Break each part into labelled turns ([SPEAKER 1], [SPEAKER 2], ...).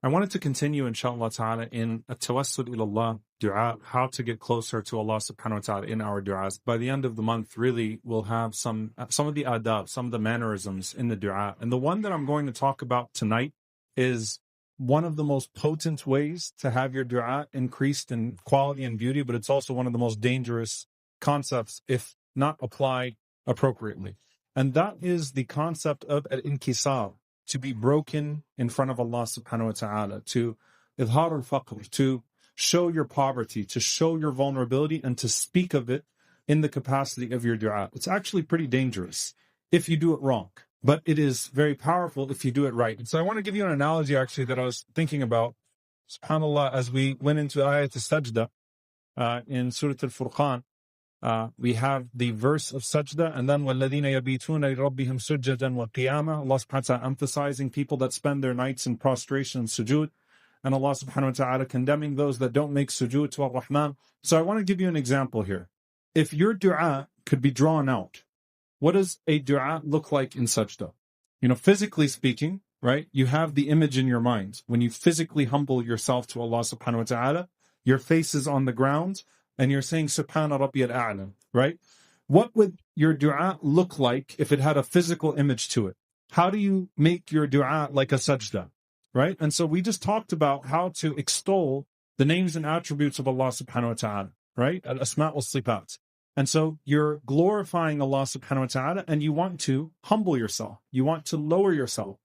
[SPEAKER 1] I wanted to continue, inshaAllah ta'ala, in at-tawassul ilallah, du'a, how to get closer to Allah subhanahu wa ta'ala in our du'as. By the end of the month, really, we'll have some of the adab, some of the mannerisms in the du'a. And the one that I'm going to talk about tonight is one of the most potent ways to have your du'a increased in quality and beauty, but it's also one of the most dangerous concepts if not applied appropriately. And that is the concept of inqisār, to be broken in front of Allah subhanahu wa ta'ala, to idhār al-faqr, to show your poverty, to show your vulnerability, and to speak of it in the capacity of your du'a. It's actually pretty dangerous if you do it wrong, but it is very powerful if you do it right. And so I want to give you an analogy actually that I was thinking about, subhanAllah, as we went into ayat al-sajda in Surah al-Furqan. We have the verse of sajda, and then وَالَّذِينَ يَبِيتُونَ لِرَبِّهِمْ سُجَّدًا وَقِيَامًا. Allah subhanahu wa ta'ala emphasizing people that spend their nights in prostration and sujood, and Allah subhanahu wa ta'ala condemning those that don't make sujood to Ar-Rahman. So I want to give you an example here. If your du'a could be drawn out, what does a du'a look like in sajda? You know, physically speaking, right? You have the image in your mind. When you physically humble yourself to Allah subhanahu wa ta'ala, your face is on the ground, and you're saying, Subhana Rabbi al-A'la, right? What would your du'a look like if it had a physical image to it? How do you make your du'a like a sajda, right? And so we just talked about how to extol the names and attributes of Allah subhanahu wa ta'ala, right? Al-asma' wal-sifat. And so you're glorifying Allah subhanahu wa ta'ala, and you want to humble yourself. You want to lower yourself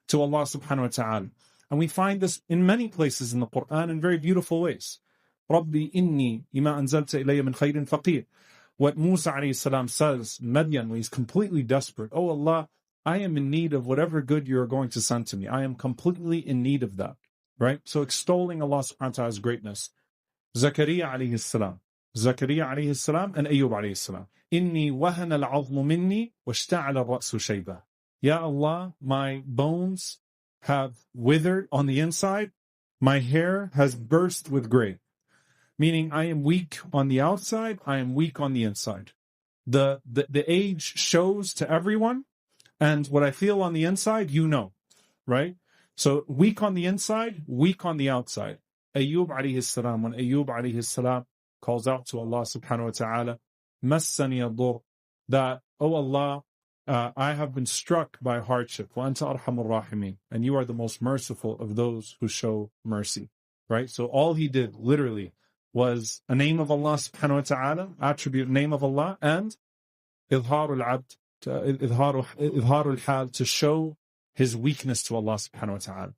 [SPEAKER 1] to Allah subhanahu wa ta'ala. And we find this in many places in the Quran in very beautiful ways. Rabbi inni ima anzalta ilayya min khayrin faqir. What Musa alayhi salam says in Madian when he's completely desperate. Oh Allah, I am in need of whatever good you are going to send to me. I am completely in need of that. Right? So extolling Allah subhanahu wa ta'ala's greatness. Zakaria alayhi salam. Zakaria alayhi salam and Ayyub alayhi salam. Inni wahana al-'azmu minni washta'ala ar-ra'su shayba. Ya Allah, my bones have withered on the inside. My hair has burst with gray. Meaning I am weak on the outside, I am weak on the inside. The age shows to everyone, and what I feel on the inside, you know, right? So weak on the inside, weak on the outside. Ayyub alayhi salam, when Ayyub alayhi salam calls out to Allah subhanahu wa ta'ala, massani ad-dur, that, oh Allah, I have been struck by hardship. Wa anta arhamur rahimin, and you are the most merciful of those who show mercy, right? So all he did, literally, was a name of Allah subhanahu wa ta'ala, attribute name of Allah, and idhār al-'abd, idhār al-hal, to show his weakness to Allah subhanahu wa ta'ala.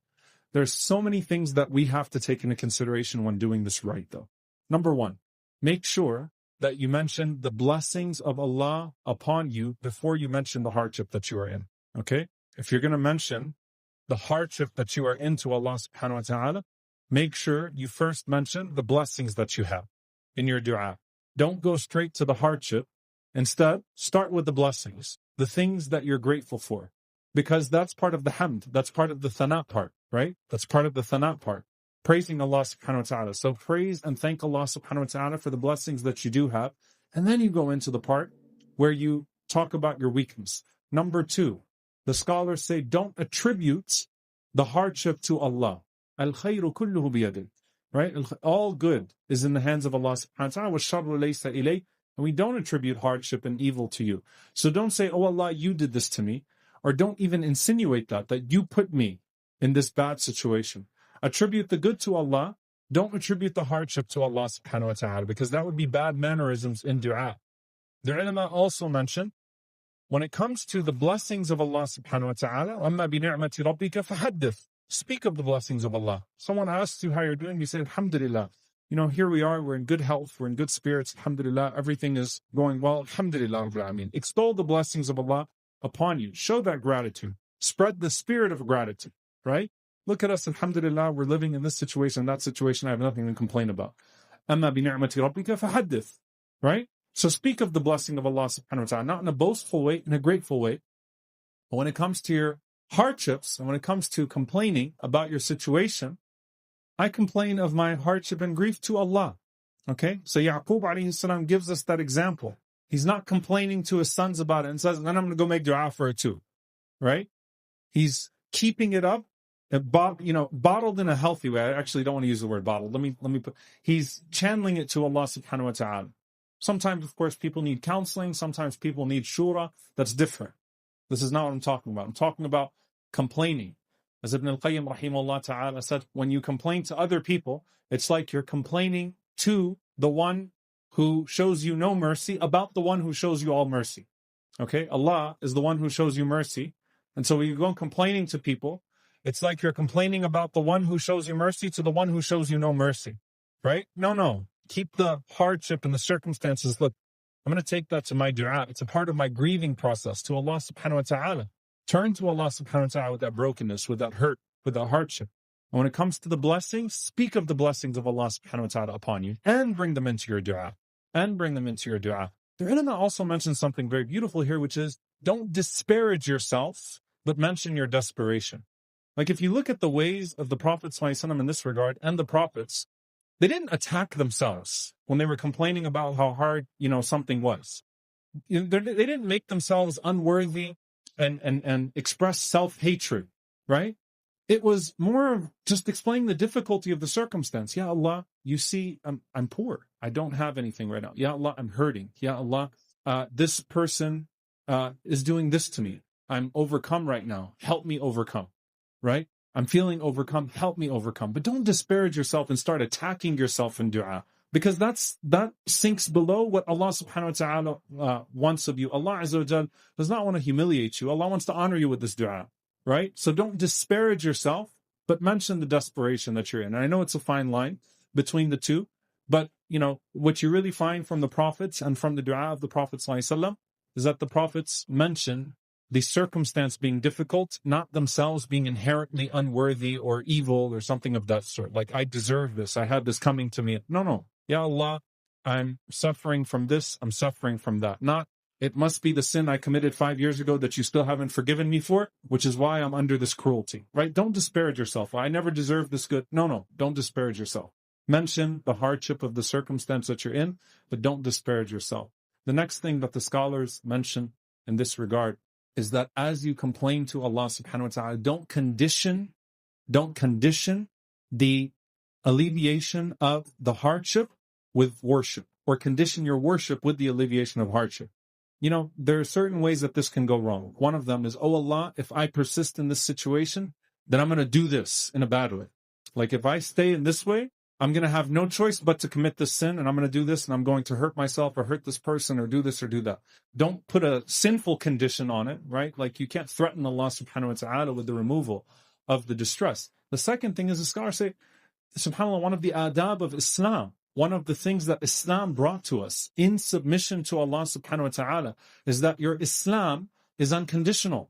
[SPEAKER 1] There's so many things that we have to take into consideration when doing this right, though. Number one, make sure that you mention the blessings of Allah upon you before you mention the hardship that you are in. Okay? If you're going to mention the hardship that you are in to Allah subhanahu wa ta'ala, make sure you first mention the blessings that you have in your du'a. Don't go straight to the hardship. Instead, start with the blessings, the things that you're grateful for. Because that's part of the hamd, that's part of the thana part, right? That's part of the thana part. Praising Allah subhanahu wa ta'ala. So praise and thank Allah subhanahu wa ta'ala for the blessings that you do have. And then you go into the part where you talk about your weakness. Number two, the scholars say don't attribute the hardship to Allah. Al-khayru kulluhu biyadih. Right? All good is in the hands of Allah subhanahu wa ta'ala. وَالشَّرُّ لَيْسَ إِلَيْهِ. And we don't attribute hardship and evil to you. So don't say, oh Allah, you did this to me. Or don't even insinuate that you put me in this bad situation. Attribute the good to Allah. Don't attribute the hardship to Allah subhanahu wa ta'ala, because that would be bad mannerisms in du'a. The ulama also mention, when it comes to the blessings of Allah subhanahu wa ta'ala, وَأَمَّا بِنِعْمَةِ رَبِّكَ فَحَدِّثْ. Speak of the blessings of Allah. Someone asks you how you're doing, you say, Alhamdulillah. You know, here we are, we're in good health, we're in good spirits, Alhamdulillah, everything is going well, Alhamdulillah, Ameen. Extol the blessings of Allah upon you. Show that gratitude. Spread the spirit of gratitude, right? Look at us, Alhamdulillah, we're living in this situation, that situation, I have nothing to complain about. أَمَّا بِنِعْمَةِ رَبِّكَ فَحَدِّثْ. Right? So speak of the blessing of Allah subhanahu wa ta'ala, not in a boastful way, in a grateful way. But when it comes to your hardships, and when it comes to complaining about your situation, I complain of my hardship and grief to Allah. Okay? So Yaqub alayhi salam gives us that example. He's not complaining to his sons about it and says, then I'm going to go make dua for it too. Right? He's keeping it up bottled in a healthy way. I actually don't want to use the word bottled. Let me put, he's channeling it to Allah subhanahu wa ta'ala. Sometimes, of course, people need counseling. Sometimes people need shura. That's different. This is not what I'm talking about. I'm talking about complaining. As Ibn al-Qayyim rahimahullah ta'ala said, when you complain to other people, it's like you're complaining to the one who shows you no mercy about the one who shows you all mercy. Okay? Allah is the one who shows you mercy. And so when you go complaining to people, it's like you're complaining about the one who shows you mercy to the one who shows you no mercy. Right? No. Keep the hardship and the circumstances. Look, I'm going to take that to my du'a. It's a part of my grieving process to Allah subhanahu wa ta'ala. Turn to Allah subhanahu wa ta'ala with that brokenness, with that hurt, with that hardship. And when it comes to the blessings, speak of the blessings of Allah subhanahu wa ta'ala upon you and bring them into your du'a. The ulama also mentions something very beautiful here, which is don't disparage yourself, but mention your desperation. Like if you look at the ways of the Prophet ﷺ in this regard and the prophets, they didn't attack themselves when they were complaining about how hard, something was. They didn't make themselves unworthy and express self-hatred, right? It was more of just explaining the difficulty of the circumstance. Ya Allah, you see, I'm poor. I don't have anything right now. Ya Allah, I'm hurting. Ya Allah, this person is doing this to me. I'm overcome right now. Help me overcome, right? I'm feeling overcome. Help me overcome. But don't disparage yourself and start attacking yourself in dua, because that sinks below what Allah subhanahu wa ta'ala wants of you. Allah azza wa jal does not want to humiliate you. Allah wants to honor you with this dua, right? So don't disparage yourself, but mention the desperation that you're in. And I know it's a fine line between the two, but what you really find from the prophets and from the dua of the Prophet sallallahu alaihi wasallam is that the prophets mention the circumstance being difficult, not themselves being inherently unworthy or evil or something of that sort. Like, I deserve this. I had this coming to me. No. Ya Allah, I'm suffering from this. I'm suffering from that. Not, it must be the sin I committed 5 years ago that you still haven't forgiven me for, which is why I'm under this cruelty, right? Don't disparage yourself. I never deserved this good. No. Don't disparage yourself. Mention the hardship of the circumstance that you're in, but don't disparage yourself. The next thing that the scholars mention in this regard is that as you complain to Allah subhanahu wa ta'ala, don't condition the alleviation of the hardship with worship, or condition your worship with the alleviation of hardship. There are certain ways that this can go wrong. One of them is, oh Allah, if I persist in this situation, then I'm going to do this in a bad way. Like if I stay in this way, I'm going to have no choice but to commit this sin, and I'm going to do this, and I'm going to hurt myself or hurt this person or do this or do that. Don't put a sinful condition on it, right? Like you can't threaten Allah subhanahu wa ta'ala with the removal of the distress. The second thing is, the scholars say, subhanAllah, one of the adab of Islam, one of the things that Islam brought to us in submission to Allah subhanahu wa ta'ala is that your Islam is unconditional.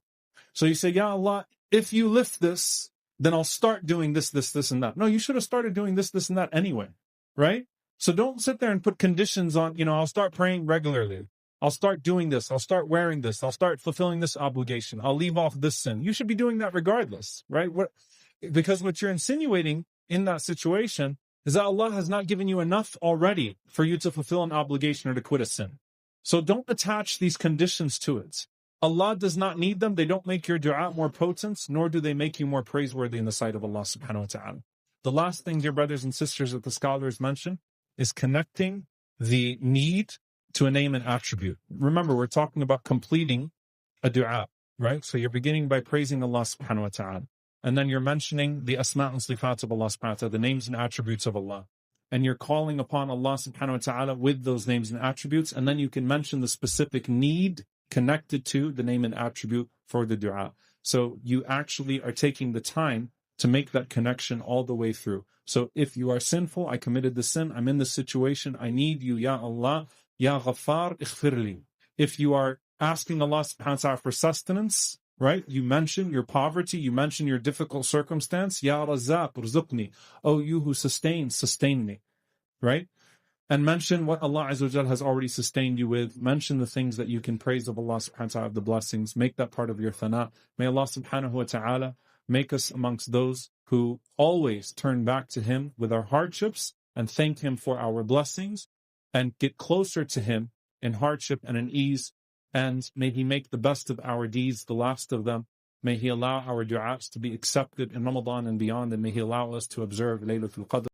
[SPEAKER 1] So you say, Ya Allah, if you lift this, then I'll start doing this, and that. No, you should have started doing this, and that anyway, right? So don't sit there and put conditions on, I'll start praying regularly. I'll start doing this. I'll start wearing this. I'll start fulfilling this obligation. I'll leave off this sin. You should be doing that regardless, right? Because what you're insinuating in that situation is that Allah has not given you enough already for you to fulfill an obligation or to quit a sin. So don't attach these conditions to it. Allah does not need them. They don't make your dua more potent, nor do they make you more praiseworthy in the sight of Allah subhanahu wa ta'ala. The last thing, dear brothers and sisters, that the scholars mention is connecting the need to a name and attribute. Remember, we're talking about completing a dua, right? So you're beginning by praising Allah subhanahu wa ta'ala. And then you're mentioning the asma and sifat of Allah subhanahu wa ta'ala, the names and attributes of Allah. And you're calling upon Allah subhanahu wa ta'ala with those names and attributes. And then you can mention the specific need connected to the name and attribute for the dua. So you actually are taking the time to make that connection all the way through. So if you are sinful, I committed the sin, I'm in this situation, I need you, Ya Allah, Ya Ghaffar, ighfirli. If you are asking Allah subhanahu wa ta'ala for sustenance, right? You mention your poverty, you mention your difficult circumstance, Ya Razzaq, rzuqni. Oh, you who sustain me, right? And mention what Allah Azza wa Jal has already sustained you with. Mention the things that you can praise of Allah subhanahu wa ta'ala, of the blessings. Make that part of your thana. May Allah subhanahu wa ta'ala make us amongst those who always turn back to Him with our hardships and thank Him for our blessings and get closer to Him in hardship and in ease. And may He make the best of our deeds the last of them. May He allow our du'as to be accepted in Ramadan and beyond, and may He allow us to observe Laylatul Qadr.